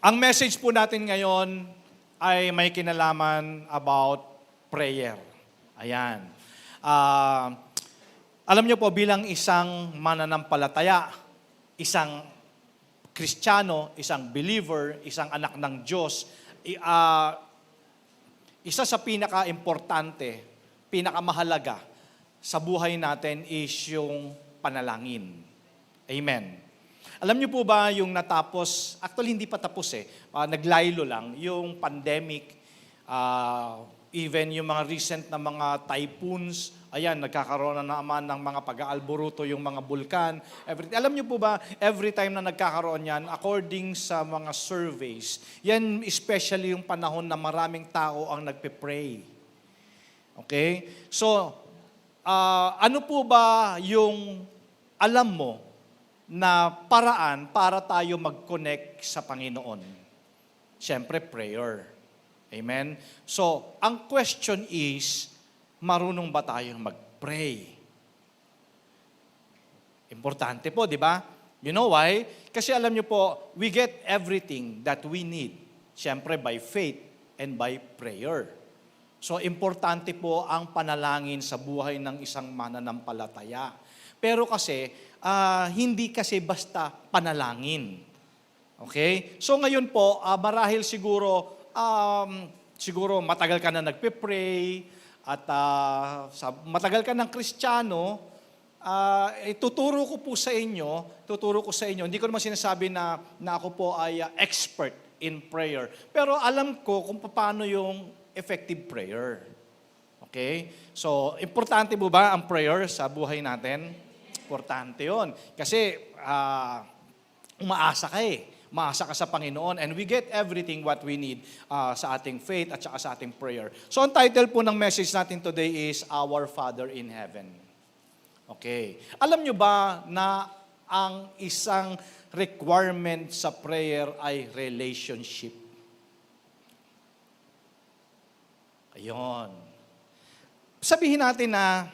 Ang message po natin ngayon ay may kinalaman about prayer. Ayan. Alam niyo po, bilang isang mananampalataya, isang Kristiyano, isang believer, isang anak ng Diyos, isa sa pinaka-importante, pinakamahalaga sa buhay natin is yung panalangin. Amen. Alam niyo po ba yung natapos, actually hindi pa tapos naglaylo lang, yung pandemic, even yung mga recent na mga typhoons, ayan, nagkakaroon na naman ng mga pag-aalboruto yung mga bulkan. Alam niyo po ba, every time na nagkakaroon yan, according sa mga surveys, yan especially yung panahon na maraming tao ang nagpe-pray. Okay? So, ano po ba yung alam mo na paraan para tayo mag-connect sa Panginoon? Siyempre, prayer. Amen? So, ang question is, marunong ba tayong mag-pray? Importante po, di ba? You know why? Kasi alam niyo po, we get everything that we need. Siyempre, by faith and by prayer. So, importante po ang panalangin sa buhay ng isang mananampalataya. Pero kasi, hindi kasi basta panalangin. Okay? So ngayon po, marahil siguro matagal ka na nagpe-pray at matagal ka ng Kristiyano, tuturo ko sa inyo, hindi ko naman sinasabi na ako po ay expert in prayer. Pero alam ko kung paano yung effective prayer. Okay? So, importante po ba ang prayer sa buhay natin? Importante yun. Kasi, umaasa ka Umaasa ka sa Panginoon and we get everything what we need sa ating faith at saka sa ating prayer. So, ang title po ng message natin today is Our Father in Heaven. Okay. Alam nyo ba na ang isang requirement sa prayer ay relationship? Ayun. Sabihin natin na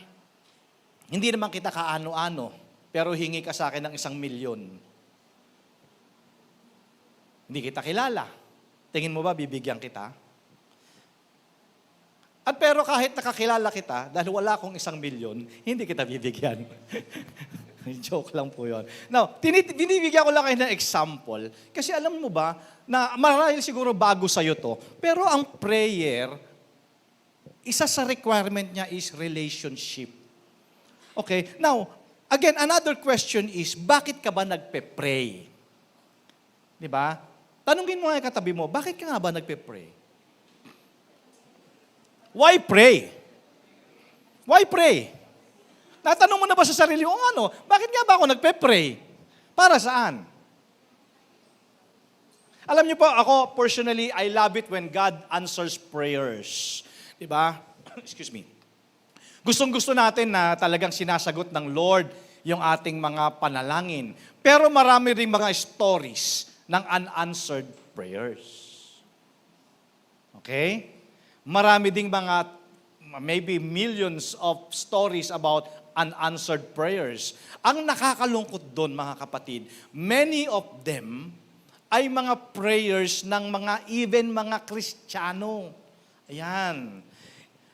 hindi naman kita kaano-ano, pero hingi ka sa akin ng 1,000,000. Hindi kita kilala. Tingin mo ba bibigyan kita? At pero kahit nakakilala kita, dahil wala akong 1,000,000, hindi kita bibigyan. Joke lang po yun. Now, binibigyan ko lang kayo ng example. Kasi alam mo ba, na marahil siguro bago sa'yo to, pero ang prayer, isa sa requirement niya is relationship. Okay? Now, again, another question is, bakit ka ba nagpe-pray? Di ba? Tanungin mo nga katabi mo, bakit ka nga ba nagpe-pray? Why pray? Why pray? Natanong mo na ba sa sarili mo, bakit nga ba ako nagpe-pray? Para saan? Alam niyo po, ako personally, I love it when God answers prayers. Di ba? Excuse me. Gustong-gusto natin na talagang sinasagot ng Lord yung ating mga panalangin. Pero marami rin mga stories ng unanswered prayers. Okay? Marami ding mga, maybe millions of stories about unanswered prayers. Ang nakakalungkot doon, mga kapatid, many of them ay mga prayers ng even mga Kristiyano. Ayan.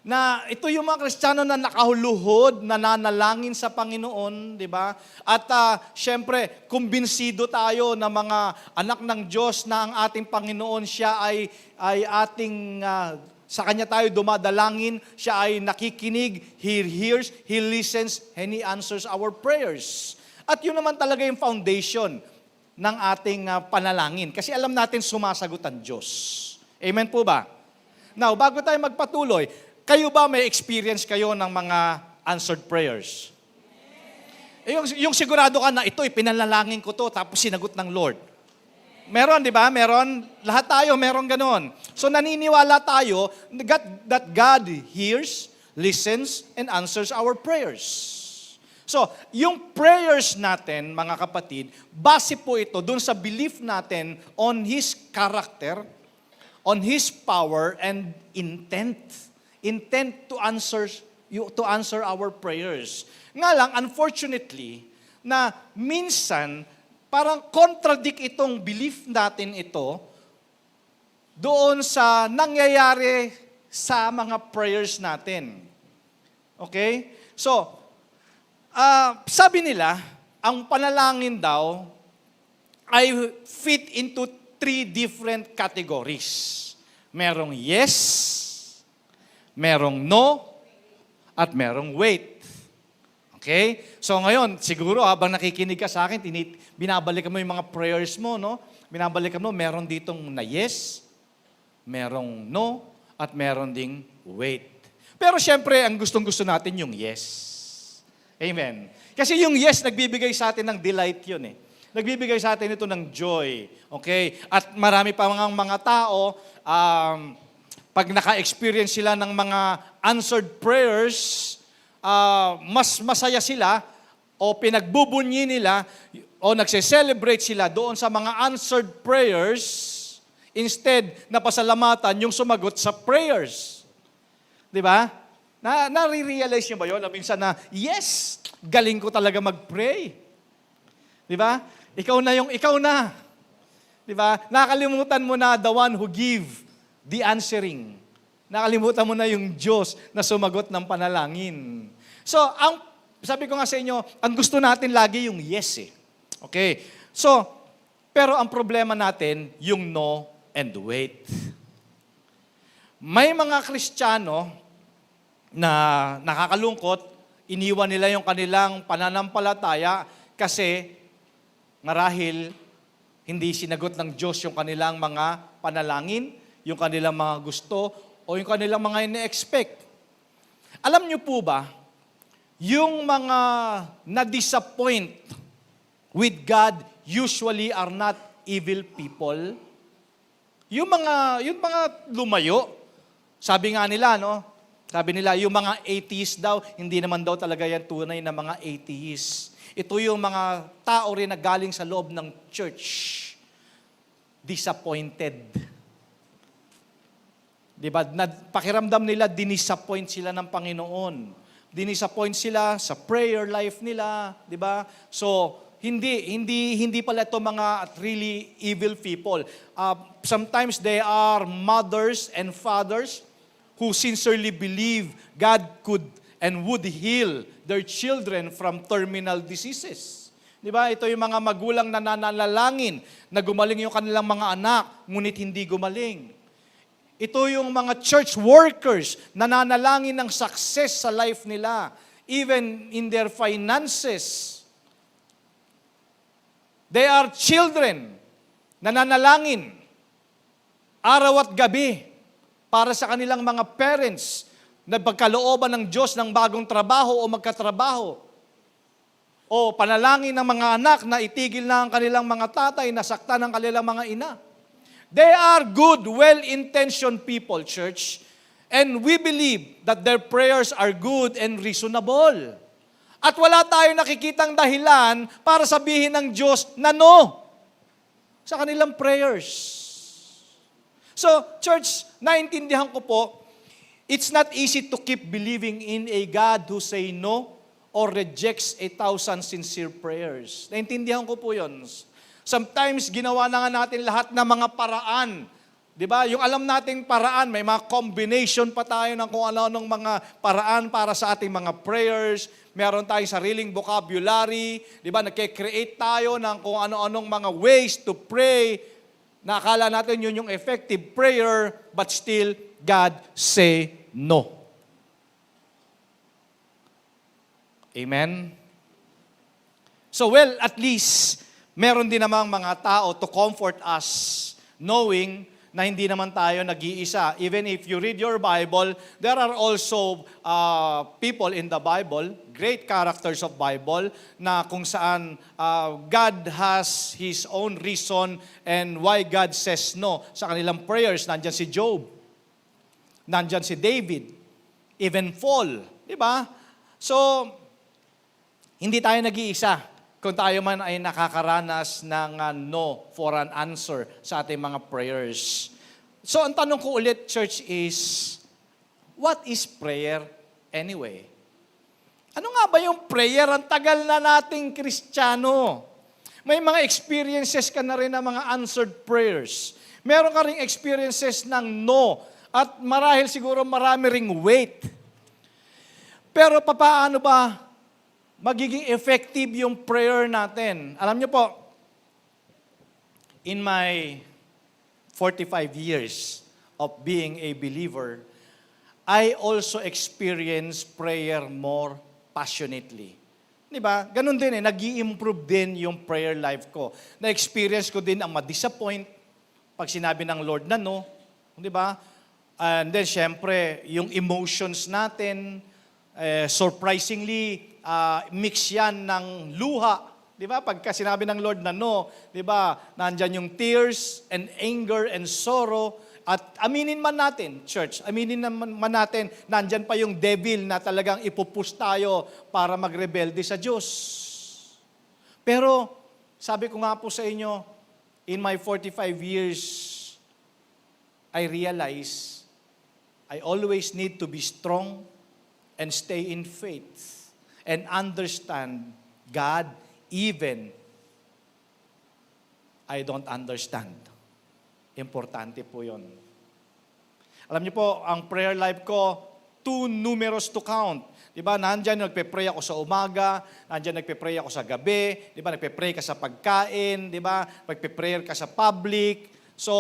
Na ito yung mga Kristiyano na nakahuluhod, nananalangin sa Panginoon, di ba? At syempre, kumbinsido tayo na mga anak ng Diyos na ang ating Panginoon, siya ay ating, sa Kanya tayo dumadalangin, siya ay nakikinig, He hears, He listens, and He answers our prayers. At yun naman talaga yung foundation ng ating panalangin. Kasi alam natin sumasagot ang Diyos. Amen po ba? Now, bago tayo magpatuloy, kayo ba may experience kayo ng mga answered prayers? Yung sigurado ka na ito, pinanalangin ko to, tapos sinagot ng Lord. Meron, di ba? Meron. Lahat tayo, meron ganon. So naniniwala tayo that God hears, listens, and answers our prayers. So, yung prayers natin, mga kapatid, base po ito dun sa belief natin on His character, on His power, and intent to answer our prayers. Nga lang, unfortunately, na minsan, parang contradict itong belief natin ito doon sa nangyayari sa mga prayers natin. Okay? So, sabi nila, ang panalangin daw ay fit into 3 different categories. Merong yes, merong no, at merong wait. Okay? So ngayon, siguro habang nakikinig ka sa akin, binabalik mo yung mga prayers mo, no? Binabalik mo, meron ditong na yes, merong no, at meron ding wait. Pero syempre, ang gustong-gusto natin yung yes. Amen. Kasi yung yes, nagbibigay sa atin ng delight yun eh. Nagbibigay sa atin ito ng joy. Okay? At marami pa mga tao, pag naka-experience sila ng mga answered prayers, mas masaya sila o pinagbubunyi nila o nagse-celebrate sila doon sa mga answered prayers instead na pasalamatan yung sumagot sa prayers. Di ba? Nare-realize niyo ba yun? Minsan na, yes, galing ko talaga mag-pray. Di ba? Ikaw na. Di ba? Nakalimutan mo na the one who give the answering. Nakalimutan mo na yung Diyos na sumagot ng panalangin. So, sabi ko nga sa inyo, ang gusto natin lagi yung yes eh. Okay? So, pero ang problema natin, yung no and wait. May mga Kristiyano na nakakalungkot, iniwan nila yung kanilang pananampalataya kasi marahil hindi sinagot ng Diyos yung kanilang mga panalangin, yung kanilang mga gusto, o yung kanilang mga ine-expect. Alam niyo po ba, yung mga na-disappoint with God usually are not evil people. Yung mga lumayo, sabi nga nila, no? Sabi nila, yung mga atheists daw, hindi naman daw talaga yan tunay na mga atheists. Ito yung mga tao rin na galing sa loob ng church. Disappointed. Diba? Pakiramdam nila, dinisappoint sila ng Panginoon. Dinisappoint sila sa prayer life nila. Diba? So, hindi pala ito mga really evil people. Sometimes they are mothers and fathers who sincerely believe God could and would heal their children from terminal diseases. Di ba? Ito yung mga magulang na nananalangin na gumaling yung kanilang mga anak, ngunit hindi gumaling. Ito yung mga church workers na nananalangin ng success sa life nila, even in their finances. They are children na nananalangin araw at gabi para sa kanilang mga parents na pagkalooban ng Diyos ng bagong trabaho o magkatrabaho. O panalangin ng mga anak na itigil na ang kanilang mga tatay na saktan ng kanilang mga ina. They are good, well-intentioned people, church. And we believe that their prayers are good and reasonable. At wala tayong nakikitang dahilan para sabihin ng Diyos na no sa kanilang prayers. So, church, naintindihan ko po, it's not easy to keep believing in a God who say no or rejects 1,000 sincere prayers. Naintindihan ko po yun. Sometimes, ginawa na nga natin lahat ng mga paraan. Di ba? Yung alam nating paraan, may mga combination pa tayo ng kung ano-anong mga paraan para sa ating mga prayers. Meron tayong sariling vocabulary. Di ba? Nagke-create tayo ng kung ano-anong mga ways to pray. Nakakala natin yun yung effective prayer, but still, God say no. Amen? So, well, at least, meron din namang mga tao to comfort us, knowing na hindi naman tayo nag-iisa. Even if you read your Bible, there are also people in the Bible, great characters of Bible, na kung saan God has His own reason and why God says no sa kanilang prayers. Nandyan si Job, nandyan si David, even Paul. Di ba? So, hindi tayo nag-iisa kung tayo man ay nakakaranas ng no for an answer sa ating mga prayers. So, ang tanong ko ulit, church, is, what is prayer anyway? Ano nga ba yung prayer? Ang tagal na nating Kristiyano. May mga experiences ka na rin ng mga answered prayers. Meron ka ring experiences ng no. At marahil siguro marami ring wait. Pero papaano ba magiging effective yung prayer natin? Alam niyo po, in my 45 years of being a believer, I also experience prayer more passionately. Di ba? Ganun din nag-i-improve din yung prayer life ko. Na-experience ko din ang ma-disappoint pag sinabi ng Lord na no. Di ba? And then, syempre, yung emotions natin, surprisingly, mix yan ng luha. Di ba? Pagka sinabi ng Lord na no, di ba? Nandyan yung tears and anger and sorrow. At aminin man natin, church, aminin man natin, nandyan pa yung devil na talagang ipupush tayo para magrebelde sa Diyos. Pero, sabi ko nga po sa inyo, in my 45 years, I realize I always need to be strong and stay in faith and understand God even I don't understand. Importante po yun. Alam niyo po, ang prayer life ko, too numerous to count. Di ba, nandyan nagpe-pray ako sa umaga, nandyan nagpe-pray ako sa gabi, di ba, nagpe-pray ka sa pagkain, di ba, nagpe-prayer ka sa public. So,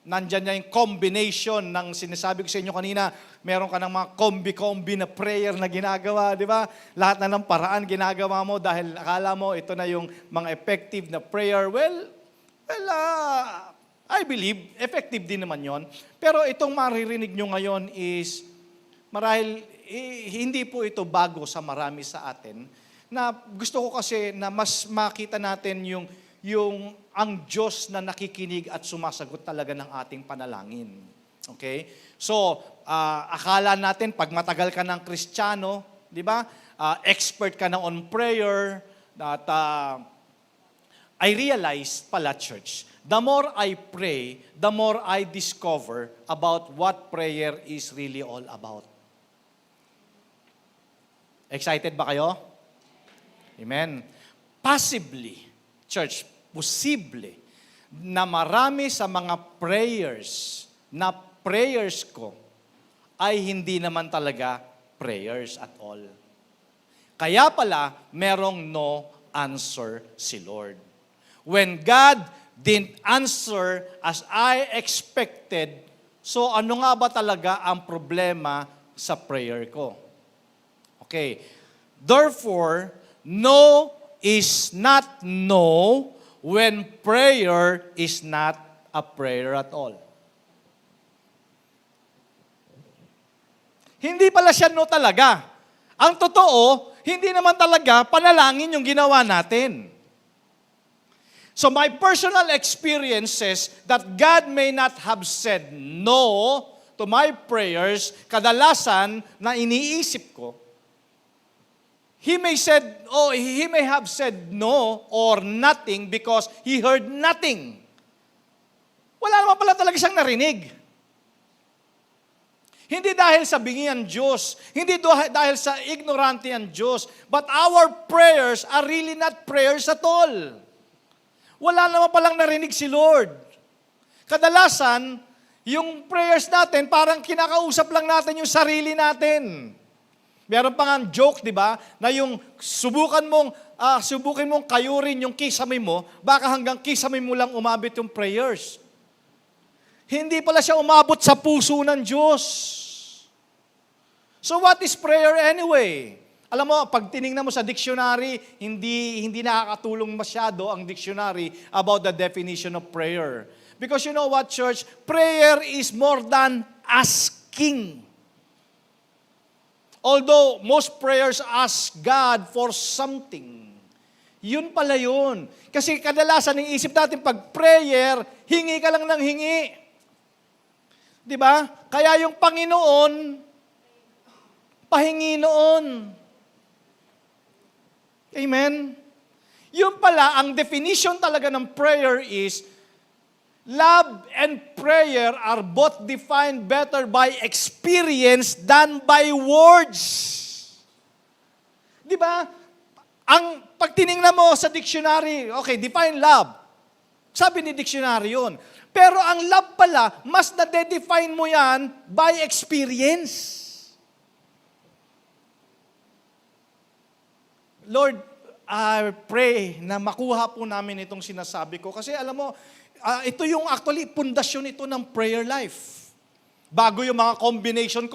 nandyan na yung combination ng sinasabi ko sa inyo kanina, meron ka ng mga kombi-kombi na prayer na ginagawa, di ba? Lahat na ng paraan ginagawa mo dahil akala mo ito na yung mga effective na prayer. Well, I believe, effective din naman yon. Pero itong maririnig nyo ngayon is, marahil, hindi po ito bago sa marami sa atin, na gusto ko kasi na mas makita natin yung ang Diyos na nakikinig at sumasagot talaga ng ating panalangin. Okay? So, akala natin, pag matagal ka ng Kristiyano, di ba? Expert ka na on prayer, that I realized pala, church, the more I pray, the more I discover about what prayer is really all about. Excited ba kayo? Amen. Possibly, church, posible na marami sa mga prayers ko ay hindi naman talaga prayers at all. Kaya pala, merong no answer si Lord. When God didn't answer as I expected, so ano nga ba talaga ang problema sa prayer ko? Okay. Therefore, no is not no when prayer is not a prayer at all. Hindi pala siya no talaga. Ang totoo, hindi naman talaga panalangin yung ginawa natin. So my personal experience says that God may not have said no to my prayers, kadalasan na iniisip ko, He may have said no or nothing because He heard nothing. Wala naman pala talaga siyang narinig. Hindi dahil sa bingi ang Diyos, hindi dahil sa ignorante ang Diyos, but our prayers are really not prayers at all. Wala naman palang narinig si Lord. Kadalasan, yung prayers natin, parang kinakausap lang natin yung sarili natin. Meron pa nga joke, di ba, na yung subukin mong kayurin yung kisame mo, baka hanggang kisame mo lang umabot yung prayers. Hindi pala siya umabot sa puso ng Diyos. So what is prayer anyway? Alam mo, pag tinignan mo sa dictionary, hindi nakakatulong masyado ang dictionary about the definition of prayer. Because you know what, church? Prayer is more than asking. Although most prayers ask God for something. Yun pala yun. Kasi kadalasan iisip natin pag prayer, hingi ka lang ng hingi. Di ba? Kaya yung Panginoon, pahingi noon. Amen? Yun pala, ang definition talaga ng prayer is, love and prayer are both defined better by experience than by words. Di ba? Pag tiningnan mo sa dictionary, okay, define love. Sabi ni dictionary yun. Pero ang love pala, mas na-define mo yan by experience. Lord, I pray na makuha po namin itong sinasabi ko. Kasi alam mo, ito yung actually pundasyon ito ng prayer life. Bago yung mga combination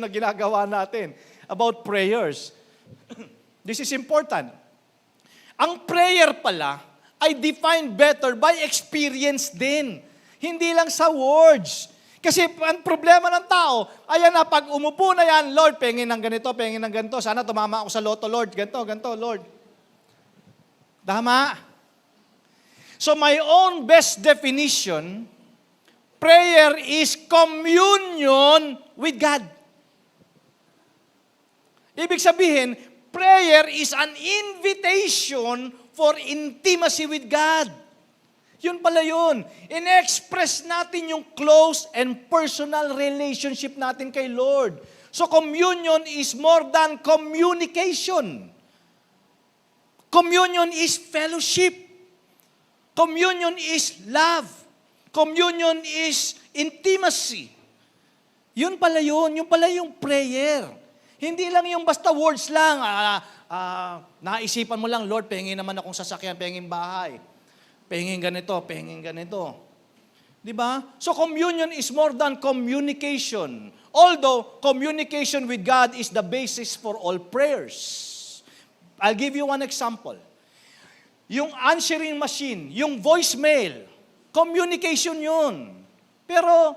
na ginagawa natin about prayers. This is important. Ang prayer pala ay defined better by experience din. Hindi lang sa words. Kasi ang problema ng tao, ayan na, pag umupo na yan, Lord, pengin ng ganito, pengin ng ganito, sana tumama ako sa loto, Lord, ganito, Lord. Tama? So my own best definition, prayer is communion with God. Ibig sabihin, prayer is an invitation for intimacy with God. Yun pala yun. In-express natin yung close and personal relationship natin kay Lord. So communion is more than communication. Communion is fellowship. Communion is love. Communion is intimacy. Yun pala yun. Yun pala yung prayer. Hindi lang yung basta words lang. Naisipan mo lang, Lord, pengin naman akong sasakyan, pengin bahay. Pengin ganito. Di ba? So communion is more than communication. Although communication with God is the basis for all prayers. I'll give you one example. Yung answering machine, yung voicemail, communication yun. Pero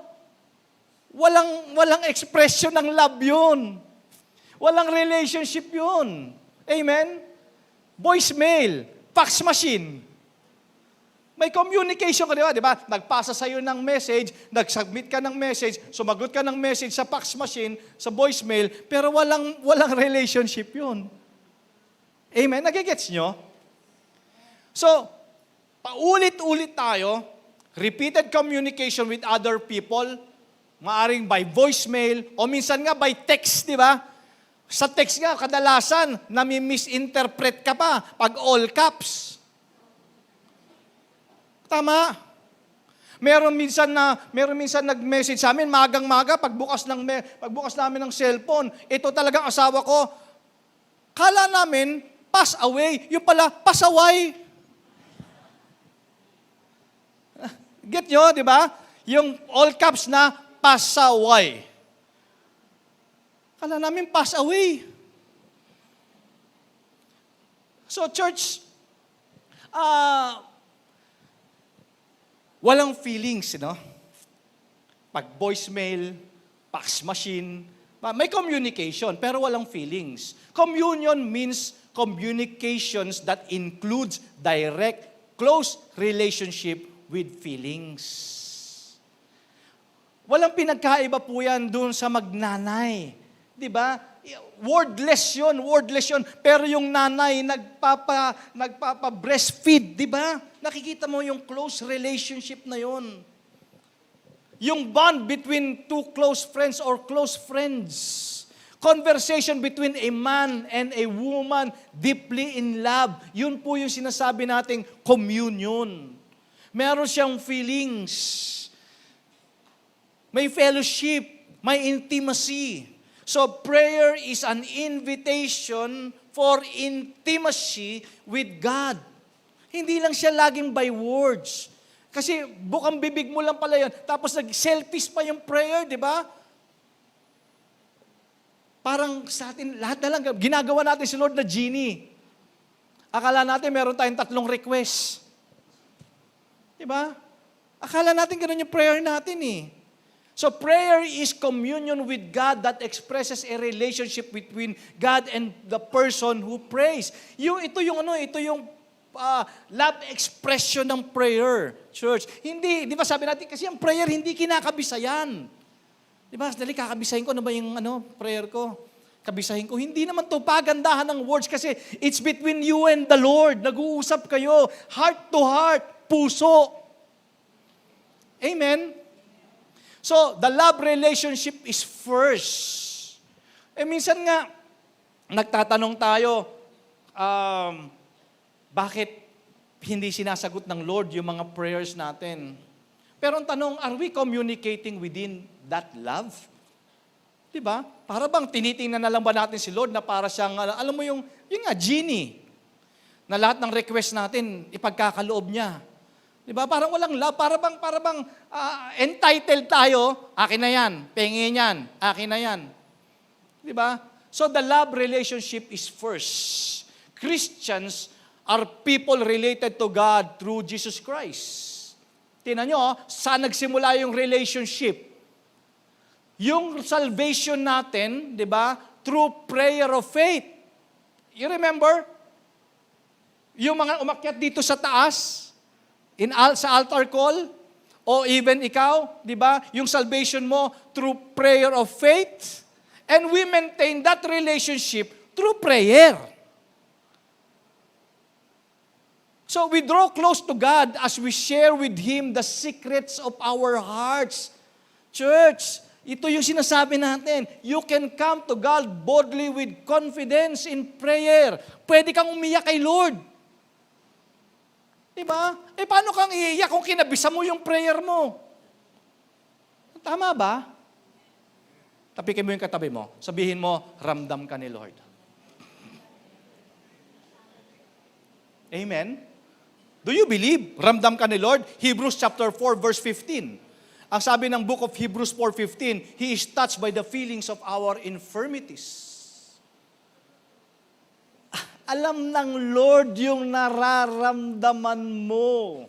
walang expression ng love yun. Walang relationship yun. Amen? Voicemail, fax machine. May communication ka, di ba? Nagpasa sa'yo ng message, nag-submit ka ng message, sumagot ka ng message sa fax machine, sa voicemail, pero walang relationship yun. Amen? Nagigets nyo? So, paulit-ulit tayo, repeated communication with other people, maaring by voicemail, o minsan nga by text, di ba? Sa text nga, kadalasan, nami-misinterpret ka pa pag all caps. Tama. Meron minsan nag-message sa amin, magang-maga, pagbukas namin ng cellphone, ito talagang asawa ko. Kala namin, pass away. Yung pala, pass away. Get nyo, di ba? Yung all caps na, pass away. Kala namin, pass away. So, church, walang feelings, no? Pag voicemail, fax machine, may communication, pero walang feelings. Communion means communications that includes direct, close relationship with feelings. Walang pinagkaiba po yan dun sa magnanay. Di ba? Wordless yun. Pero yung nanay nagpapa-breastfeed, di ba? Nakikita mo yung close relationship na yun. Yung bond between two close friends or close friends. Conversation between a man and a woman deeply in love. Yun po yung sinasabi nating communion. Meron siyang feelings. May fellowship. May intimacy. So prayer is an invitation for intimacy with God. Hindi lang siya laging by words. Kasi bukang bibig mo lang pala yun. Tapos nag-selfies pa yung prayer, di ba? Parang sa atin, lahat na lang, ginagawa natin si Lord na genie. Akala natin meron tayong 3 requests. Di ba? Akala natin ganun yung prayer natin eh. So prayer is communion with God that expresses a relationship between God and the person who prays. Ito yung love expression ng prayer, church. Hindi, di ba sabi natin, kasi ang prayer hindi kinakabisayan. Di ba, dali kakabisahin ko, ano ba yung prayer ko? Kabisahin ko. Hindi naman to pagandahan ng words kasi it's between you and the Lord. Nag-uusap kayo, heart to heart, puso. Amen? So, the love relationship is first. Minsan nga, nagtatanong tayo, bakit hindi sinasagot ng Lord yung mga prayers natin? Pero ang tanong, are we communicating within that love? Diba? Para bang tinitingnan na lang ba natin si Lord na para siyang, alam mo yung nga, genie, na lahat ng request natin, ipagkakaloob niya. Diba? Parang walang love, para bang entitled tayo, akin na yan, pengin yan, akin na yan. Diba? So the love relationship is first. Christians are people related to God through Jesus Christ. Tingnan nyo, saan nagsimula yung relationship? Yung salvation natin, di ba, through prayer of faith. You remember? Yung mga umakyat dito sa taas, sa altar call, o even ikaw, di ba, yung salvation mo through prayer of faith, and we maintain that relationship through prayer. So we draw close to God as we share with Him the secrets of our hearts. Church, ito yung sinasabi natin. You can come to God boldly with confidence in prayer. Pwede kang umiyak kay Lord. Diba? Paano kang iiyak kung kinabisa mo yung prayer mo? Tama ba? Tapikin mo yung katabi mo. Sabihin mo, ramdam ka ni Lord. Amen? Do you believe? Ramdam ka ni Lord? Hebrews chapter 4 verse 15. Ang sabi ng book of Hebrews 4:15, He is touched by the feelings of our infirmities. Alam ng Lord yung nararamdaman mo.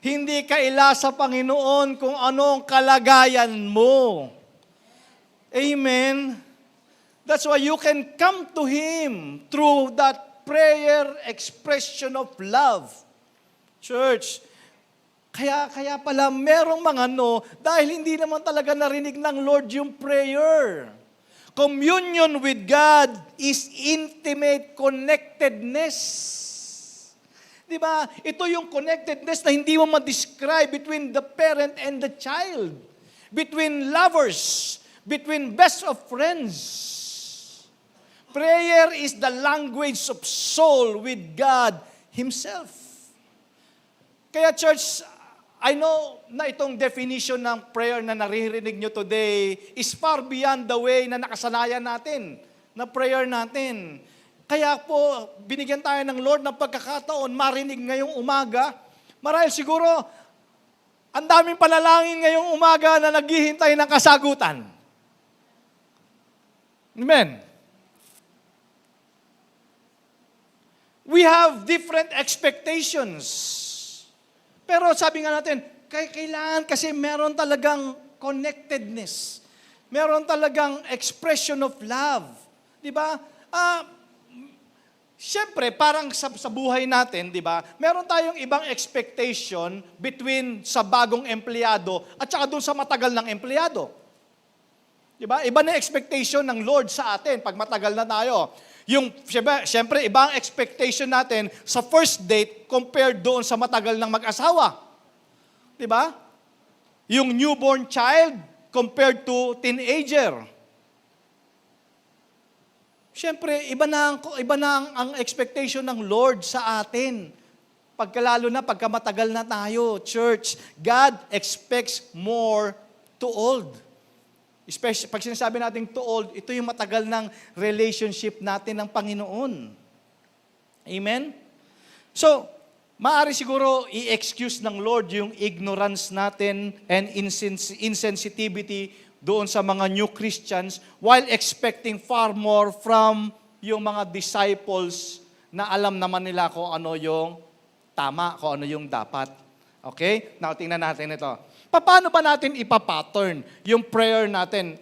Hindi kaila sa Panginoon kung ano ang kalagayan mo. Amen? That's why you can come to Him through that prayer expression of love. Church, kaya pala merong mga dahil hindi naman talaga narinig ng Lord yung prayer. Communion with God is intimate connectedness. Di ba? Ito yung connectedness na hindi mo ma-describe between the parent and the child. Between lovers. Between best of friends. Prayer is the language of soul with God Himself. Kaya church, I know na itong definition ng prayer na naririnig nyo today is far beyond the way na nakasanayan natin, na prayer natin. Kaya po, binigyan tayo ng Lord ng pagkakataon, marinig ngayong umaga. Marahil siguro, ang daming panalangin ngayong umaga na naghihintay ng kasagutan. Amen. We have different expectations. Pero sabi nga natin, kailangan kasi meron talagang connectedness. Meron talagang expression of love. Di ba? Siyempre, parang sa buhay natin, di ba, meron tayong ibang expectation between sa bagong empleyado at saka doon sa matagal ng empleyado. Di ba? Iba na expectation ng Lord sa atin pag matagal na tayo. Yung, siyempre, ibang expectation natin sa first date compared doon sa matagal ng mag-asawa. Diba? Yung newborn child compared to teenager. Siyempre, iba na ang expectation ng Lord sa atin. Lalo na pagka matagal na tayo, church, God expects more too old. Especially, pag sinasabi natin too old, ito yung matagal ng relationship natin ng Panginoon. Amen? So, maaari siguro i-excuse ng Lord yung ignorance natin and insensitivity doon sa mga new Christians while expecting far more from yung mga disciples na alam naman nila kung ano yung tama, kung ano yung dapat. Okay? Now, tingnan natin ito. Paano ba natin ipapattern yung prayer natin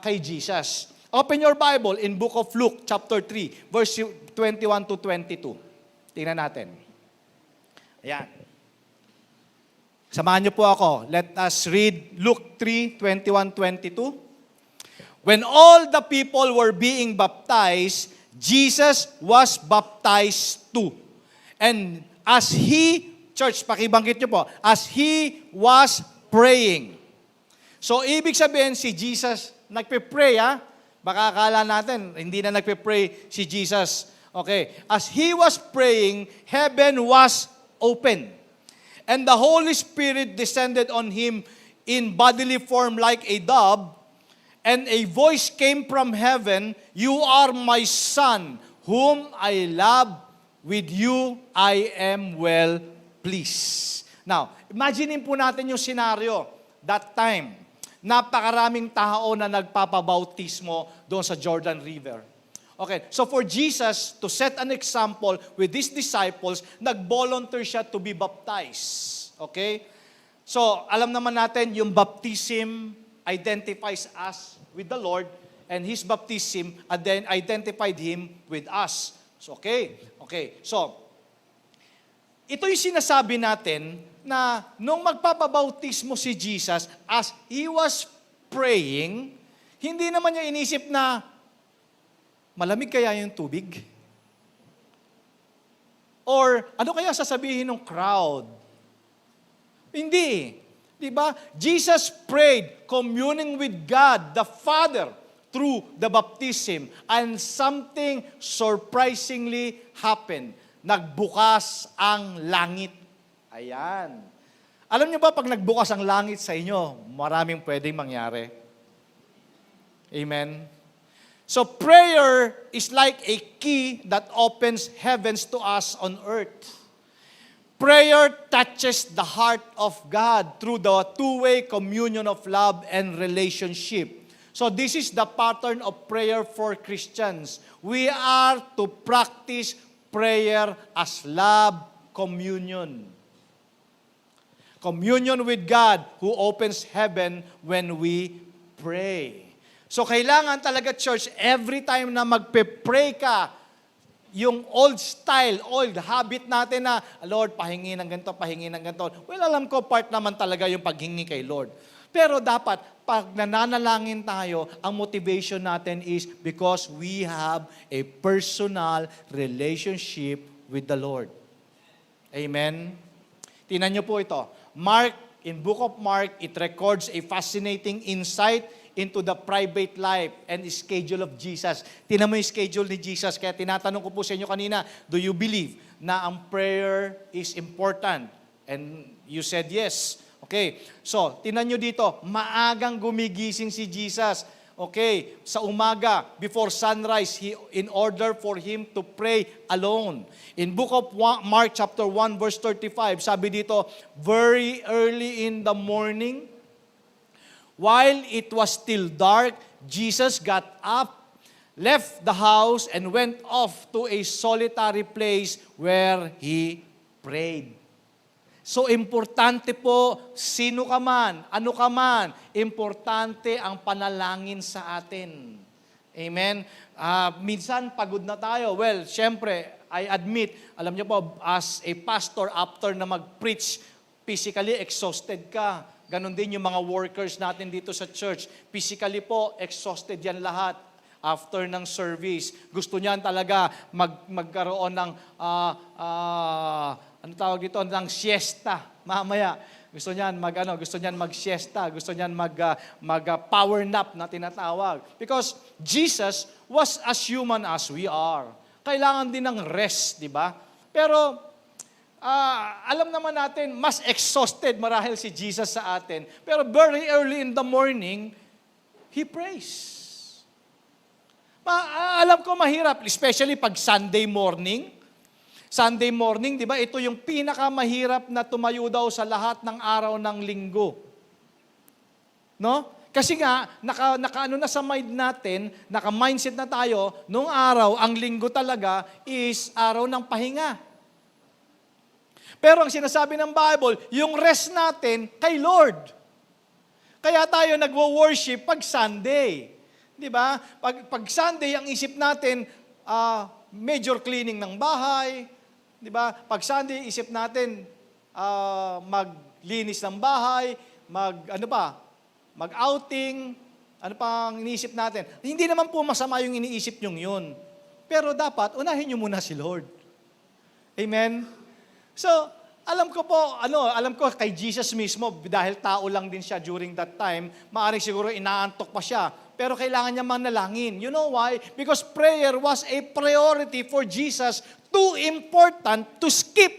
kay Jesus? Open your Bible in Book of Luke, chapter 3, verse 21 to 22. Tingnan natin. Ayan. Samahan niyo po ako. Let us read Luke 3, 21-22. When all the people were being baptized, Jesus was baptized too. And as He, church, pakibanggit niyo po, as He was praying. So, ibig sabihin, si Jesus nagpe-pray, ha? Baka akala natin, hindi na nagpe-pray si Jesus Okay, as he was praying, heaven was open. And the Holy Spirit descended on him in bodily form like a dove, and a voice came from heaven, "You are my Son, whom I love. With you I am well pleased." Now, imagine po natin yung senaryo. That time, napakaraming tao na nagpapabautismo doon sa Jordan River. Okay, so for Jesus to set an example with his disciples, nag-volunteer siya to be baptized. Okay? So, alam naman natin, yung baptism identifies us with the Lord, and his baptism identified him with us. So, okay. So, ito yung sinasabi natin na nung magpapabautismo si Jesus, as he was praying, hindi naman niya inisip na malamig kaya yung tubig? Or ano kaya sasabihin ng crowd? Hindi. Diba? Jesus prayed, communing with God, the Father, through the baptism, and something surprisingly happened. Nagbukas ang langit. Ayan. Alam niyo ba, pag nagbukas ang langit sa inyo, maraming pwedeng mangyari. Amen? So prayer is like a key that opens heavens to us on earth. Prayer touches the heart of God through the two-way communion of love and relationship. So this is the pattern of prayer for Christians. We are to practice prayer as love communion. Communion with God who opens heaven when we pray. So kailangan talaga, church, every time na magpe-pray ka, yung old style, old habit natin na, Lord, pahingi ng ganito, pahingi ng ganito. Well, alam ko, part naman talaga yung paghingi kay Lord. Pero dapat, pag nananalangin tayo, ang motivation natin is because we have a personal relationship with the Lord. Amen? Tingnan niyo po ito. In Book of Mark, it records a fascinating insight into the private life and schedule of Jesus. Tingnan mo yung schedule ni Jesus. Kaya tinatanong ko po sa inyo kanina, do you believe na ang prayer is important? And you said yes. Okay, so tingnan nyo dito, maagang gumigising si Jesus. Okay, sa umaga, before sunrise, in order for him to pray alone. In Book of Mark chapter 1 verse 35, sabi dito, very early in the morning, while it was still dark, Jesus got up, left the house, and went off to a solitary place where he prayed. So, importante po, sino ka man, ano ka man, importante ang panalangin sa atin. Amen? Minsan, pagod na tayo. Well, syempre, I admit, alam niyo po, as a pastor, after na mag-preach, physically exhausted ka. Ganon din yung mga workers natin dito sa church. Physically po, exhausted yan lahat after ng service. Gusto niyan talaga magkaroon ng, ano tawag dito, ng siesta mamaya. Gusto niyan mag-siesta. Gusto niyan mag-power nap na tinatawag. Because Jesus was as human as we are. Kailangan din ng rest, di ba? Pero, alam naman natin, mas exhausted marahil si Jesus sa atin. Pero very early in the morning, He prays. Alam ko mahirap, especially pag Sunday morning. Sunday morning, di ba, ito yung pinakamahirap na tumayo daw sa lahat ng araw ng linggo. No? Kasi nga, naka na sa mind natin, naka-mindset na tayo, nung araw, ang linggo talaga is araw ng pahinga. Pero ang sinasabi ng Bible, yung rest natin kay Lord. Kaya tayo nagwo-worship pag Sunday. Di ba? Pag Sunday, ang isip natin, major cleaning ng bahay. Di ba? Pag Sunday, isip natin, maglinis ng bahay, mag-outing, ano pang iniisip natin. Hindi naman po masama yung iniisip nyong yun. Pero dapat, unahin nyo muna si Lord. Amen? So, alam ko kay Jesus mismo, dahil tao lang din siya during that time, maaaring siguro inaantok pa siya. pero kailangan niya manalangin. You know why? Because prayer was a priority for Jesus, too important to skip.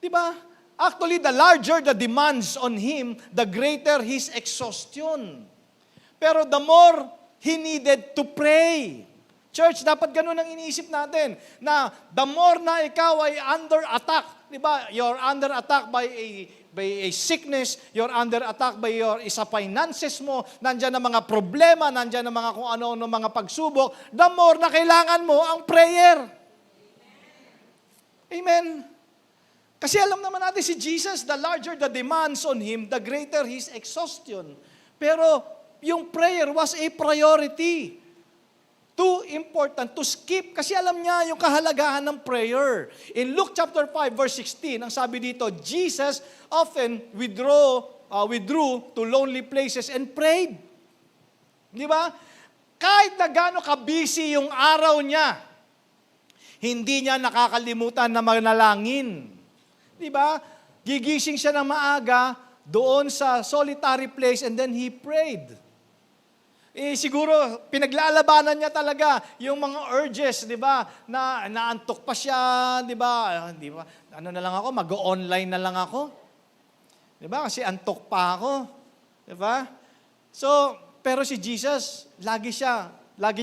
Diba? Actually, the larger the demands on him, the greater his exhaustion. Pero the more he needed to pray. Church, dapat ganun ang iniisip natin. Na the more na ikaw ay under attack, diba? You're under attack by a sickness, you're under attack by sa finances mo, nandyan ang mga problema, nandyan ang mga kung ano-ano mga pagsubok, the more na kailangan mo ang prayer. Amen. Kasi alam naman natin si Jesus, the larger the demands on him, the greater his exhaustion. Pero yung prayer was a priority. Too important to skip kasi alam niya yung kahalagahan ng prayer. In Luke chapter 5 verse 16, ang sabi dito, Jesus often withdrew to lonely places and prayed. Di ba? Kahit na gaano ka-busy yung araw niya, hindi niya nakakalimutan na manalangin. Di ba? Gigising siya ng maaga doon sa solitary place and then he prayed. Siguro, pinaglalabanan niya talaga yung mga urges, di ba? Na naantok pa siya, di ba? Di ba? Ano na lang ako, mag-online na lang ako. Di ba? Kasi antok pa ako. Di ba? So, pero si Jesus, lagi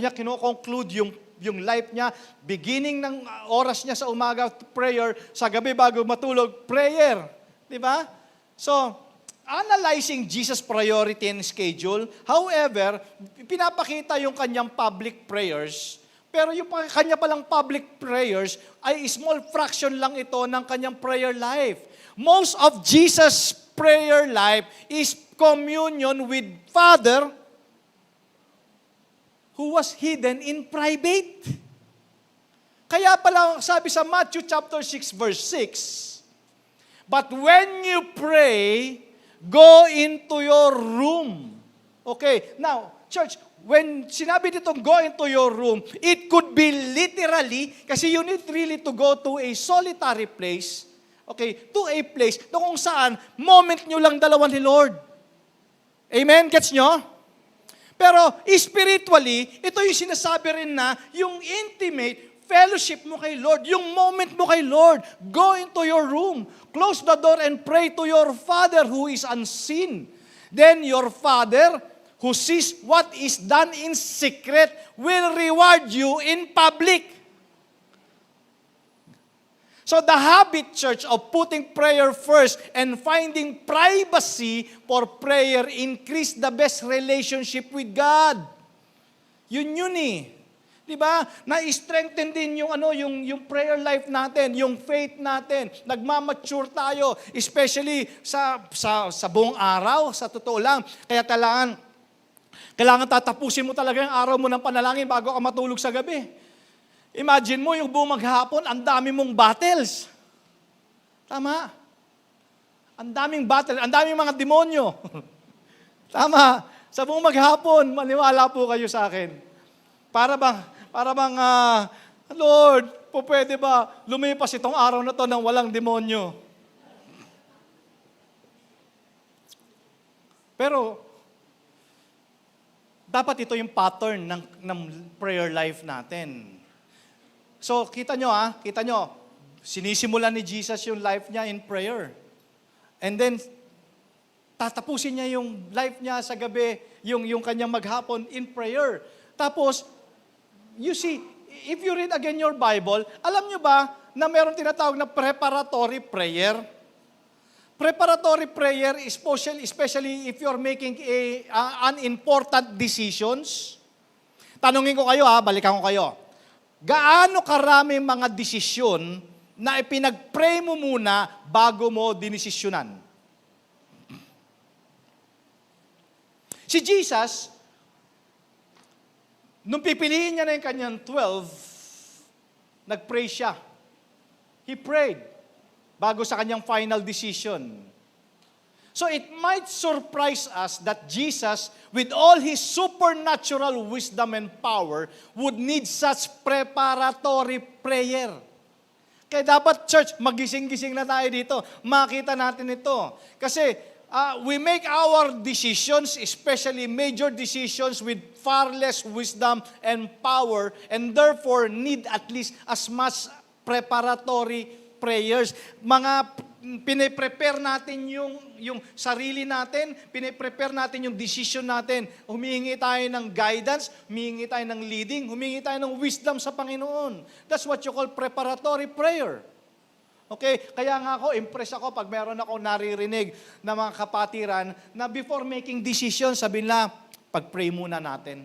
niya kino-conclude yung life niya, beginning ng oras niya sa umaga, prayer, sa gabi bago matulog, prayer. Di ba? So, analyzing Jesus' priority and schedule, however, pinapakita yung kanyang public prayers, pero yung kanya palang public prayers ay small fraction lang ito ng kanyang prayer life. Most of Jesus' prayer life is communion with Father who was hidden in private. Kaya pala sabi sa Matthew chapter 6 verse 6, but when you pray, go into your room. Okay, now, church, when sinabi ditong go into your room, it could be literally, kasi you need really to go to a solitary place, okay, to a place na kung saan, moment nyo lang dalawa ni Lord. Amen? Gets nyo? Pero spiritually, ito yung sinasabi rin na yung intimate fellowship mo kay Lord, yung moment mo kay Lord. Go into your room, close the door and pray to your Father who is unseen. Then your Father who sees what is done in secret will reward you in public. So the habit, church, of putting prayer first and finding privacy for prayer increase the best relationship with God. Yun eh. 'Di ba? Na-strengthen din yung prayer life natin, yung faith natin. Nagmamature tayo, especially sa buong araw, sa totoo lang. Kaya kailangan tatapusin mo talaga yung araw mo ng panalangin bago ka matulog sa gabi. Imagine mo yung buong maghapon, ang dami mong battles. Tama. Ang daming battle, ang daming mga demonyo. Tama. Sa buong maghapon, maniwala po kayo sa akin. Para bang, Lord, po pwede ba lumipas itong araw na to nang walang demonyo? Pero, dapat ito yung pattern ng prayer life natin. So, kita nyo, sinisimulan ni Jesus yung life niya in prayer. And then, tatapusin niya yung life niya sa gabi, yung kanyang maghapon in prayer. Tapos, you see, if you read again your Bible, alam nyo ba na meron tinatawag na preparatory prayer? Preparatory prayer, especially if you're making unimportant decisions. Tanungin ko kayo, balikan ko kayo. Gaano karami mga desisyon na ipinag-pray mo muna bago mo dinesisyonan? Si Jesus, nung pipiliin niya na yung kanyang 12, nag-pray siya. He prayed bago sa kanyang final decision. So it might surprise us that Jesus, with all His supernatural wisdom and power, would need such preparatory prayer. Kaya dapat, church, magising-gising na tayo dito. Makita natin ito. Kasi we make our decisions, especially major decisions, with far less wisdom and power, and therefore need at least as much preparatory prayers. Pine-prepare natin yung sarili natin, pine-prepare natin yung decision natin. Humihingi tayo ng guidance, humihingi tayo ng leading, humihingi tayo ng wisdom sa Panginoon. That's what you call preparatory prayer. Okay? Kaya nga ako, impress ako pag meron ako naririnig na mga kapatiran na before making decisions, sabi nila, pag-pray muna natin.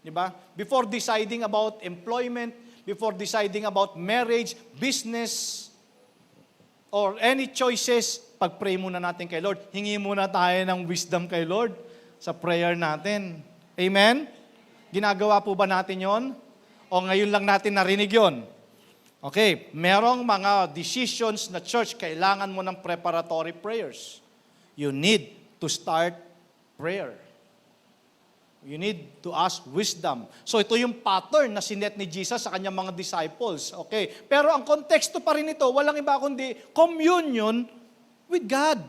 Di ba? Before deciding about employment, before deciding about marriage, business, or any choices, pag-pray muna natin kay Lord. Hingi muna tayo ng wisdom kay Lord sa prayer natin. Amen? Ginagawa po ba natin yon? O ngayon lang natin narinig yon? Okay, merong mga decisions na church, kailangan mo ng preparatory prayers. You need to start prayer. You need to ask wisdom. So ito yung pattern na sinet ni Jesus sa kanyang mga disciples. Okay, pero ang konteksto pa rin ito, walang iba kundi communion with God.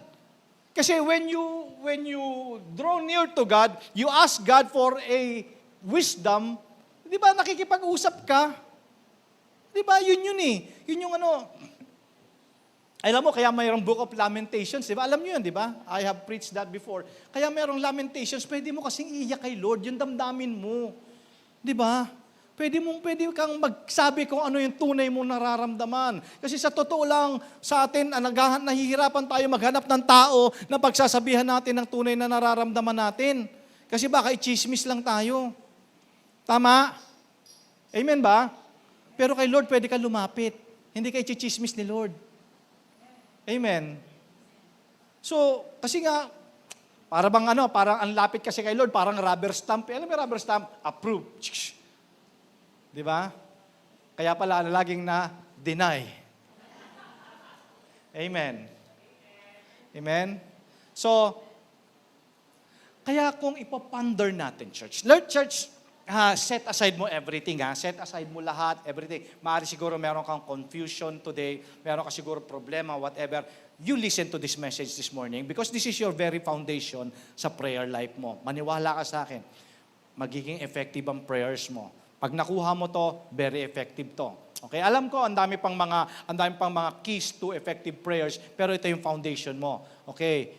Kasi when you draw near to God, you ask God for a wisdom, di ba nakikipag-usap ka? Di ba? Yun eh. Yun yung alam mo, kaya mayroong Book of Lamentations, di ba? Alam niyo yun, di ba? I have preached that before. Kaya mayroong Lamentations, pwede mo kasing iiyak kay Lord, yung damdamin mo. Di ba? Pwede kang magsabi kung ano yung tunay mong nararamdaman. Kasi sa totoo lang, sa atin, nahihirapan tayo maghanap ng tao na pagsasabihan natin ng tunay na nararamdaman natin. Kasi baka i-chismis lang tayo. Tama? Amen ba? Pero kay Lord, pwede ka lumapit. Hindi ka i-chismis ni Lord. Amen. So, kasi nga, parang ang lapit kasi kay Lord, parang rubber stamp. Alam mo rubber stamp? Approve. Di ba? Kaya pala, laging na-deny. Amen. Amen? So, kaya kung ipoponder natin, church, Lord, church, set aside mo everything, set aside mo lahat, everything. Maaari siguro meron kang confusion today, meron ka siguro problema, whatever. You listen to this message this morning because this is your very foundation sa prayer life mo. Maniwala ka sa akin, magiging effective ang prayers mo. Pag nakuha mo to, very effective to. Okay, alam ko, ang dami pang mga keys to effective prayers, pero ito yung foundation mo. Okay,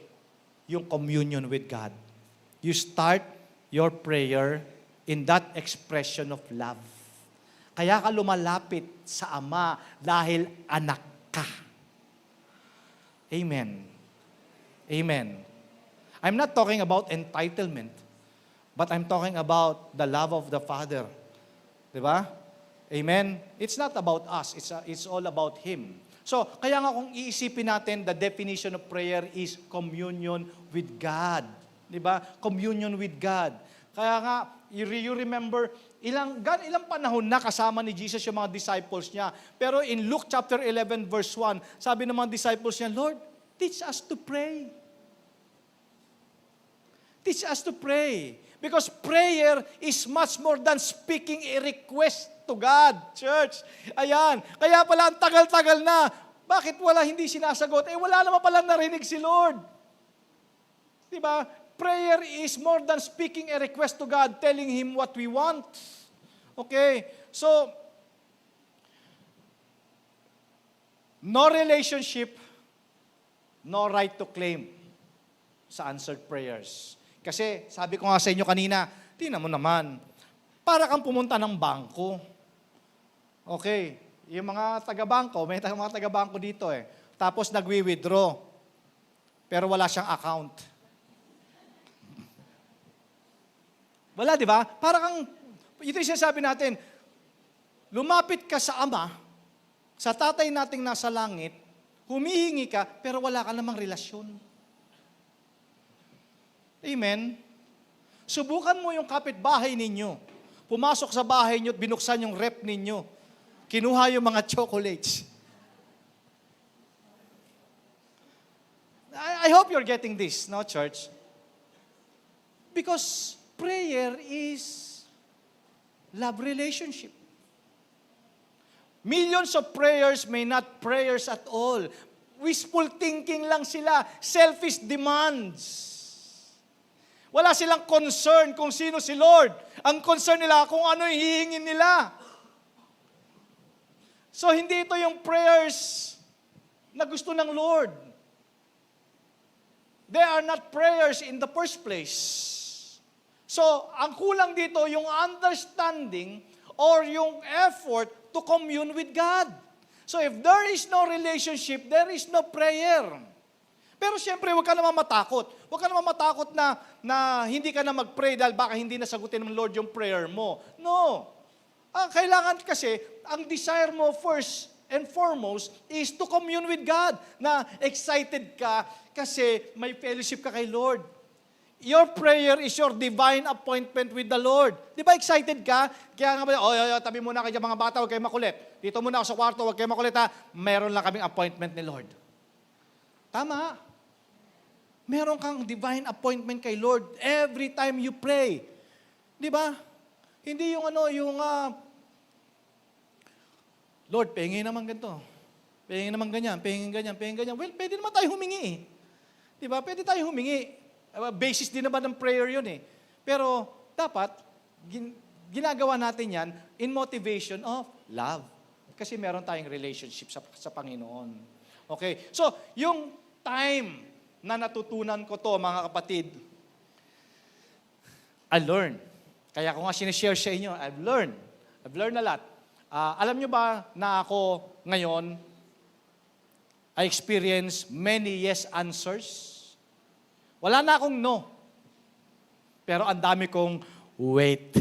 yung communion with God. You start your prayer in that expression of love. Kaya ka lumalapit sa Ama dahil anak ka. Amen. Amen. I'm not talking about entitlement, but I'm talking about the love of the Father. Diba? Amen? It's not about us. It's all about Him. So, kaya nga kung iisipin natin, the definition of prayer is communion with God. Diba? Communion with God. Kaya nga, you remember, ilang panahon na kasama ni Jesus yung mga disciples niya. Pero in Luke chapter 11 verse 1, sabi ng mga disciples niya, Lord, teach us to pray. Teach us to pray. Because prayer is much more than speaking a request to God, church. Ayan. Kaya pala ang tagal-tagal na. Bakit hindi sinasagot? Wala naman pala narinig si Lord. Diba? Prayer is more than speaking a request to God, telling Him what we want. Okay? So, no relationship, no right to claim sa answered prayers. Kasi, sabi ko nga sa inyo kanina, tingnan mo naman, para kang pumunta ng bangko. Okay, yung mga taga-bangko, may mga taga-bangko dito Tapos nagwi-withdraw, pero wala siyang account. Wala, di ba? Ito yung sinasabi natin, lumapit ka sa Ama, sa tatay nating nasa langit, humihingi ka, pero wala ka namang relasyon. Amen? Subukan mo yung kapitbahay ninyo. Pumasok sa bahay nyo at binuksan yung rep ninyo. Kinuha yung mga chocolates. I hope you're getting this, no, church? Because prayer is love relationship. Millions of prayers may not prayers at all. Wishful thinking lang sila. Selfish demands. Wala silang concern kung sino si Lord. Ang concern nila kung ano yung hihingin nila. So, hindi ito yung prayers na gusto ng Lord. They are not prayers in the first place. So, ang kulang dito, yung understanding or yung effort to commune with God. So, if there is no relationship, there is no prayer. Pero siyempre, huwag ka naman matakot. Huwag ka naman matakot na hindi ka na mag-pray dahil baka hindi nasagutin ng Lord yung prayer mo. No. Kailangan kasi, ang desire mo first and foremost is to commune with God. Na excited ka kasi may fellowship ka kay Lord. Your prayer is your divine appointment with the Lord. Di ba excited ka? Kaya nga ba, tabi muna kayo mga bata, huwag kayo makulit. Dito muna ako sa kwarto, huwag kayo makulit ha. Meron lang kaming appointment ni Lord. Tama. Meron kang divine appointment kay Lord every time you pray. Di ba? Hindi yung Lord, pahingin naman ganito. Pahingin naman ganyan, pahingin ganyan. Well, pwede naman tayo humingi eh. Di ba? Pwede tayo humingi. Basis din naman ng prayer yun eh. Pero dapat, ginagawa natin yan in motivation of love. Kasi meron tayong relationship sa Panginoon. Okay? So, yung time na natutunan ko to, mga kapatid, I learned. Kaya ko nga sinishare sa inyo, I've learned. I've learned a lot. Alam nyo ba na ako ngayon, I experience many yes answers? Wala na akong no. Pero ang dami kong wait.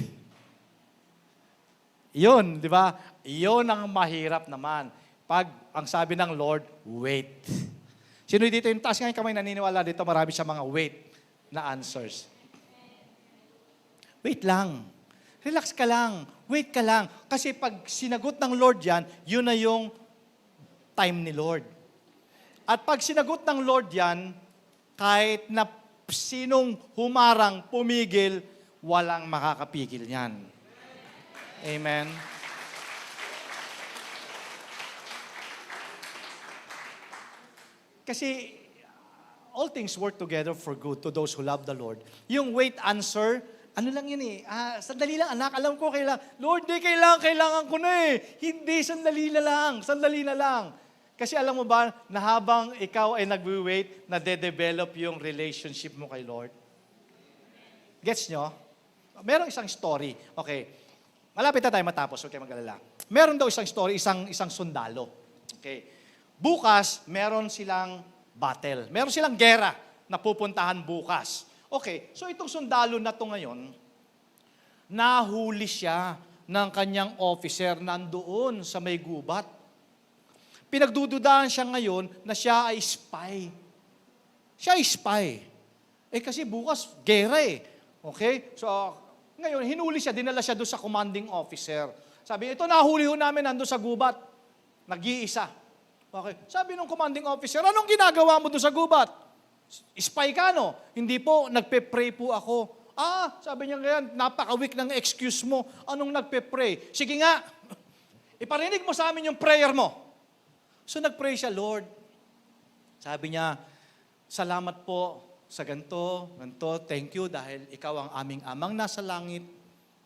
Yun, di ba? Yun ang mahirap naman. Pag ang sabi ng Lord, wait. Sino dito yung taas nga yung kamay naniniwala dito, marami siya mga wait na answers. Wait lang. Relax ka lang. Wait ka lang. Kasi pag sinagot ng Lord yan, yun na yung time ni Lord. At pag sinagot ng Lord yan, kahit na sinong humarang, pumigil, walang makakapigil yan. Amen. Kasi all things work together for good to those who love the Lord. Yung wait answer, ano lang yun eh, sandali lang anak, alam ko kailangan. Lord, di kailangan ko na eh. Hindi, sandali na lang. Kasi alam mo ba, na habang ikaw ay nagwi-wait, nade-develop yung relationship mo kay Lord. Gets nyo? Merong isang story. Okay. Malapit na tayo matapos, huwag kayo mag-alala. Meron daw isang story, isang sundalo. Okay. Bukas, meron silang battle. Meron silang gera na pupuntahan bukas. Okay, so itong sundalo na to ngayon, nahuli siya ng kanyang officer nandoon sa may gubat. Pinagdududahan siya ngayon na siya ay spy. Siya ay spy. Kasi bukas, gera eh. Okay? So, ngayon, hinuli siya, dinala siya doon sa commanding officer. Sabi, ito nahuli ho namin nandun sa gubat. Nag-iisa. Okay. Sabi ng commanding officer, anong ginagawa mo doon sa gubat? Spy ka, no? Hindi po, nagpe-pray po ako. Sabi niya ngayon, napaka-weak ng excuse mo. Anong nagpe-pray? Sige nga, iparinig mo sa amin yung prayer mo. So nag-pray siya, Lord. Sabi niya, salamat po sa ganito, thank you dahil ikaw ang aming amang nasa langit.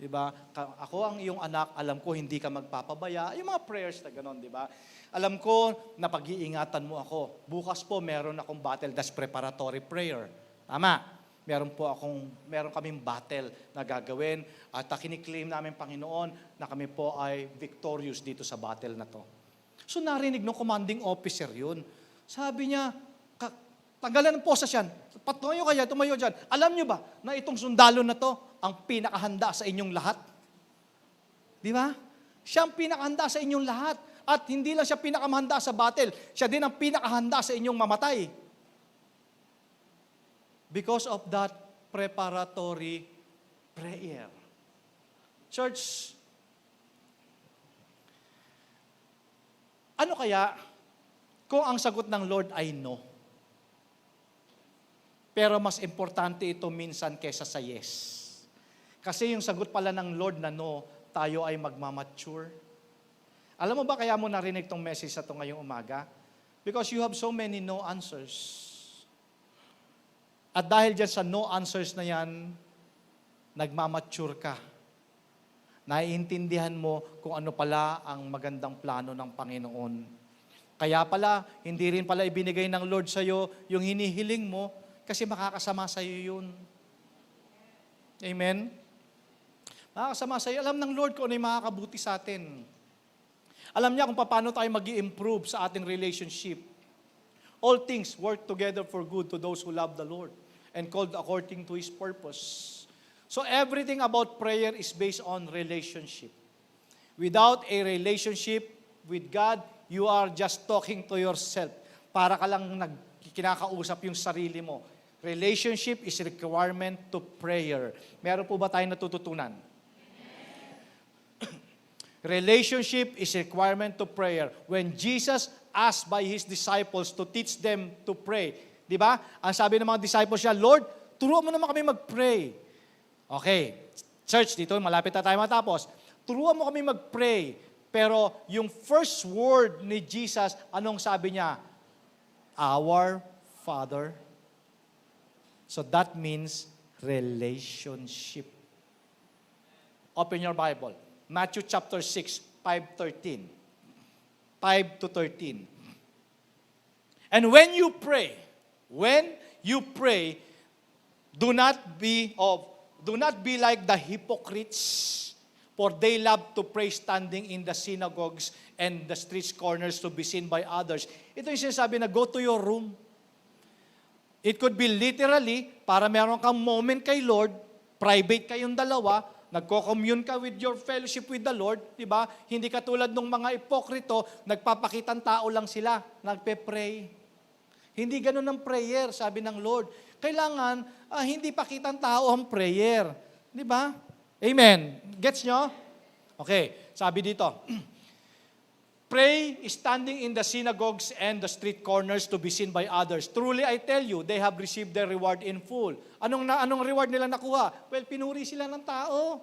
Diba? Ako ang iyong anak, alam ko hindi ka magpapabaya. Yung mga prayers na gano'n, diba? Alam ko na pag-iingatan mo ako. Bukas po meron akong battle, that's preparatory prayer. Tama. Meron kaming battle na gagawin at kiniklaim namin Panginoon na kami po ay victorious dito sa battle na to. So narinig ng commanding officer yun. Sabi niya, tanggalan ng posas yan. Tumayo dyan. Alam niyo ba na itong sundalo na to ang pinakahanda sa inyong lahat? Di ba? Siya ang pinakahanda sa inyong lahat. At hindi lang siya pinakamahanda sa battle, siya din ang pinakahanda sa inyong mamatay. Because of that preparatory prayer. Church, ano kaya kung ang sagot ng Lord ay no? Pero mas importante ito minsan kesa sa yes. Kasi yung sagot pala ng Lord na no, tayo ay magmamature. Alam mo ba kaya mo narinig tong message na ito ngayong umaga? Because you have so many no answers. At dahil dyan sa no answers na yan, nagmamature ka. Naiintindihan mo kung ano pala ang magandang plano ng Panginoon. Kaya pala, hindi rin pala ibinigay ng Lord sa'yo yung hinihiling mo kasi makakasama sa'yo yun. Amen? Makakasama sa'yo. Alam ng Lord kung ano yung makakabuti sa atin. Alam niya kung paano tayo mag-i-improve sa ating relationship. All things work together for good to those who love the Lord and called according to His purpose. So everything about prayer is based on relationship. Without a relationship with God, you are just talking to yourself. Para ka lang kinakausap yung sarili mo. Relationship is requirement to prayer. Meron po ba tayong natututunan? Relationship is requirement to prayer. When Jesus asked by His disciples to teach them to pray, di ba? Ang sabi ng mga disciples niya, Lord, turuan mo naman kami mag-pray. Okay, church, dito malapit na tayo matapos. Turuan mo kami mag-pray. Pero yung first word ni Jesus, anong sabi niya? Our Father. So that means relationship. Open your Bible. Matthew chapter 6, 5:13. 5 to 13. And when you pray, do not be like the hypocrites, for they love to pray standing in the synagogues and the street corners to be seen by others. Ito yung sinasabi na go to your room. It could be literally, para meron kang moment kay Lord, private kayong dalawa, nagko-commune ka with your fellowship with the Lord, di ba? Hindi katulad ng mga ipokrito, nagpapakitang tao lang sila, nagpe-pray. Hindi ganun ang prayer, sabi ng Lord. Kailangan, hindi pakitang tao ang prayer. Di ba? Amen. Gets nyo? Okay, sabi dito, pray standing in the synagogues and the street corners to be seen by others. Truly, I tell you, they have received their reward in full. Anong reward nila nakuha? Well, pinuri sila ng tao.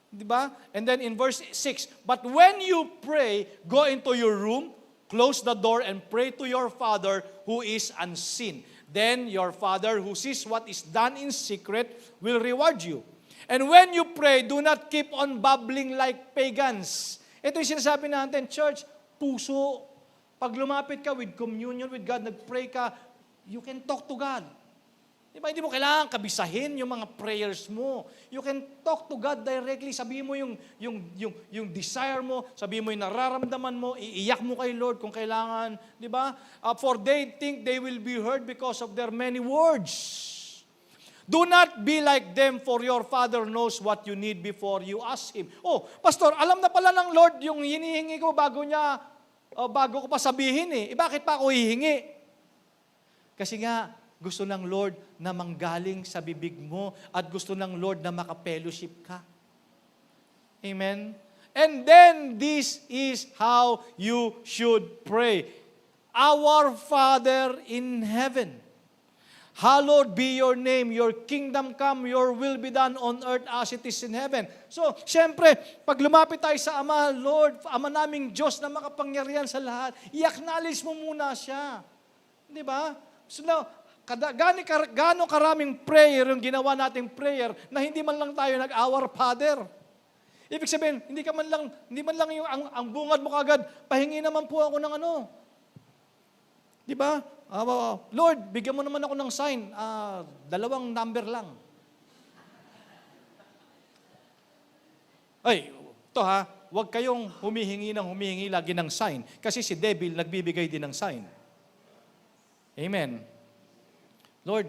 Di ba? And then in verse 6, but when you pray, go into your room, close the door, and pray to your Father who is unseen. Then your Father who sees what is done in secret will reward you. And when you pray, do not keep on babbling like pagans. Ito yung sinasabi natin, church, puso. Pag lumapit ka with communion with God, nag-pray ka, you can talk to God. Diba? Hindi mo kailangan kabisahin yung mga prayers mo. You can talk to God directly. Sabihin mo yung desire mo, sabihin mo yung nararamdaman mo, iiyak mo kay Lord kung kailangan. Diba? For they think they will be heard because of their many words. Do not be like them, for your Father knows what you need before you ask Him. Oh, Pastor, alam na pala ng Lord yung hinihingi ko bago ko pa sabihin eh. Bakit pa ako hihingi? Kasi nga, gusto ng Lord na manggaling sa bibig mo at gusto ng Lord na makapellowship ka. Amen? And then, this is how you should pray. Our Father in heaven, hallowed be your name, your kingdom come, your will be done on earth as it is in heaven. So, syempre, pag lumapit tayo sa Ama, Lord, Ama naming Diyos na makapangyarihan sa lahat, i-acknowledge mo muna siya. Di ba? So now, gano'ng karaming prayer yung ginawa nating prayer na hindi man lang tayo nag-Our Father. Ibig sabihin, hindi man lang yung ang bungad mo kagad, pahingi naman po ako ng ano. Di ba? Lord, bigyan mo naman ako ng sign. 2 number lang. Ay, ito ha, huwag kayong humihingi lagi ng sign. Kasi si devil nagbibigay din ng sign. Amen. Lord,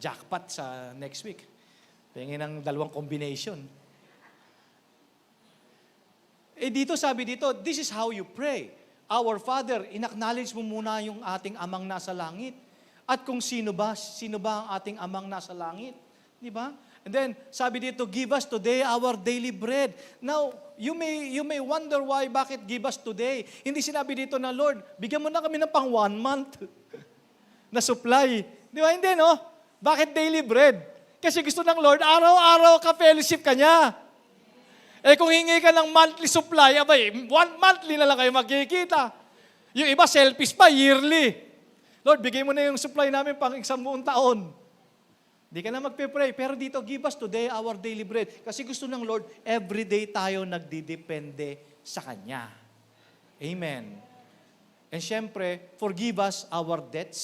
jackpot sa next week. Tingin ng 2 combination. Dito sabi dito, this is how you pray. Our Father, inacknowledge mo muna yung ating amang nasa langit. At kung sino ba ang ating amang nasa langit? Di ba? And then, sabi dito, give us today our daily bread. Now, you may wonder why, bakit give us today? Hindi sinabi dito na, Lord, bigyan mo na kami ng pang 1 month na supply. Di ba? Hindi, no? Bakit daily bread? Kasi gusto ng Lord, araw-araw ka fellowship ka niya. Kung hingi ka ng monthly supply, abay, 1 monthly na lang kayo magkikita. Yung iba, selfish pa, yearly. Lord, bigay mo na yung supply namin pang isang buong taon. Di ka na magpe-pray. Pero dito, give us today our daily bread. Kasi gusto ng Lord, everyday tayo nagdidepende sa Kanya. Amen. And syempre, forgive us our debts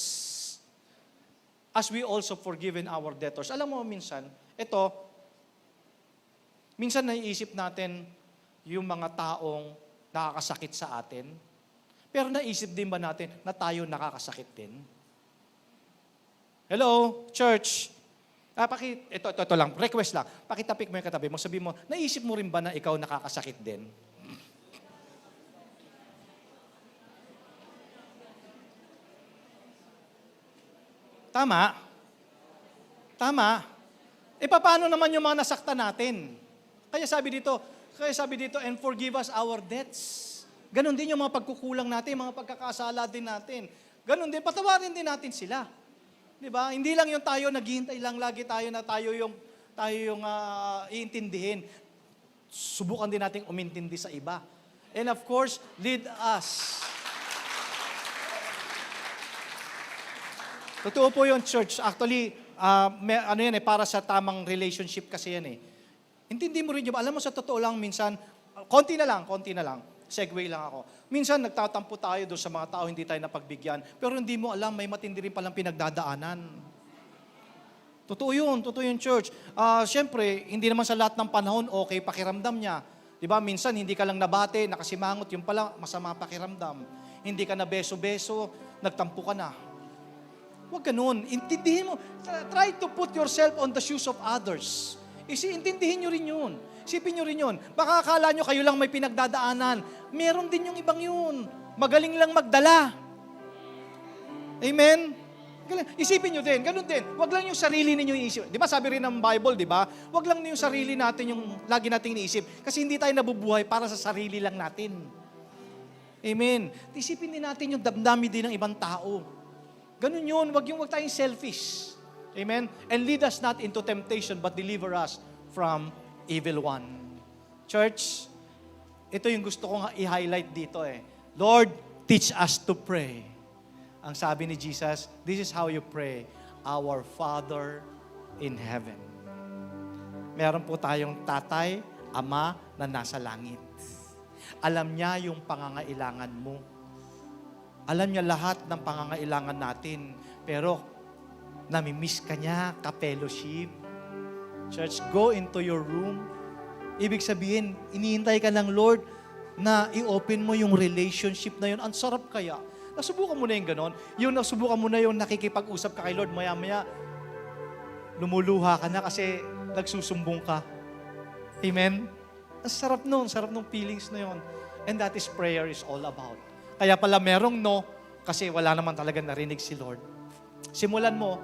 as we also forgiven our debtors. Alam mo, minsan naiisip natin yung mga taong nakakasakit sa atin. Pero naisip din ba natin na tayo nakakasakit din? Hello, church. Ito lang, request lang. Pakitapik mo yung katabi mo, sabi mo, naisip mo rin ba na ikaw nakakasakit din? Tama. Tama. Paano naman yung mga nasaktan natin? Kaya sabi dito, and forgive us our debts. Ganon din yung mga pagkukulang natin, mga pagkakasala din natin. Ganon din, patawarin din natin sila. Di ba? Hindi lang yung tayo, naghihintay lang lagi tayo na tayo yung iintindihin. Subukan din nating umintindi sa iba. And of course, lead us. Totoo po yung church. Actually, para sa tamang relationship kasi yan eh. Intindi mo rin yun. Alam mo, sa totoo lang, minsan, konti na lang, segue lang ako. Minsan, nagtatampo tayo doon sa mga tao, hindi tayo napagbigyan, pero hindi mo alam, may matindi rin palang pinagdadaanan. Totoo yun, church. Siyempre, hindi naman sa lahat ng panahon, okay, pakiramdam niya. Diba, minsan, hindi ka lang nabate, nakasimangot, yung pala, masama pakiramdam. Hindi ka na beso-beso, nagtampo ka na. Huwag ganun. Intindihin mo. Try to put yourself on the shoes of others. Intindihin nyo rin yun. Isipin nyo rin yun. Baka akala nyo kayo lang may pinagdadaanan. Meron din yung ibang yun. Magaling lang magdala. Amen? Isipin nyo din. Ganun din. Huwag lang yung sarili ninyo iisip. Di ba sabi rin ng Bible, di ba? Huwag lang yung sarili natin yung lagi nating iniisip. Kasi hindi tayo nabubuhay para sa sarili lang natin. Amen? Isipin din natin yung damdami din ng ibang tao. Ganun yun. Huwag tayong selfish. Amen? And lead us not into temptation, but deliver us from evil one. Church, ito yung gusto kong i-highlight dito eh. Lord, teach us to pray. Ang sabi ni Jesus, this is how you pray, Our Father in heaven. Meron po tayong tatay, ama na nasa langit. Alam niya yung pangangailangan mo. Alam niya lahat ng pangangailangan natin. Pero, namimiss ka niya, ka-fellowship. Church, go into your room. Ibig sabihin, inihintay ka ng Lord na i-open mo yung relationship na yun. Ang sarap kaya. Nasubukan mo na yung ganon. Nasubukan mo na yung nakikipag-usap ka kay Lord. Maya-maya, lumuluha ka na kasi nagsusumbong ka. Amen? Ang sarap nun. Sarap nung feelings na yun. And that is prayer is all about. Kaya pala merong no, kasi wala naman talaga narinig si Lord. Simulan mo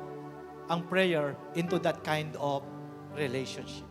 ang prayer into that kind of relationship.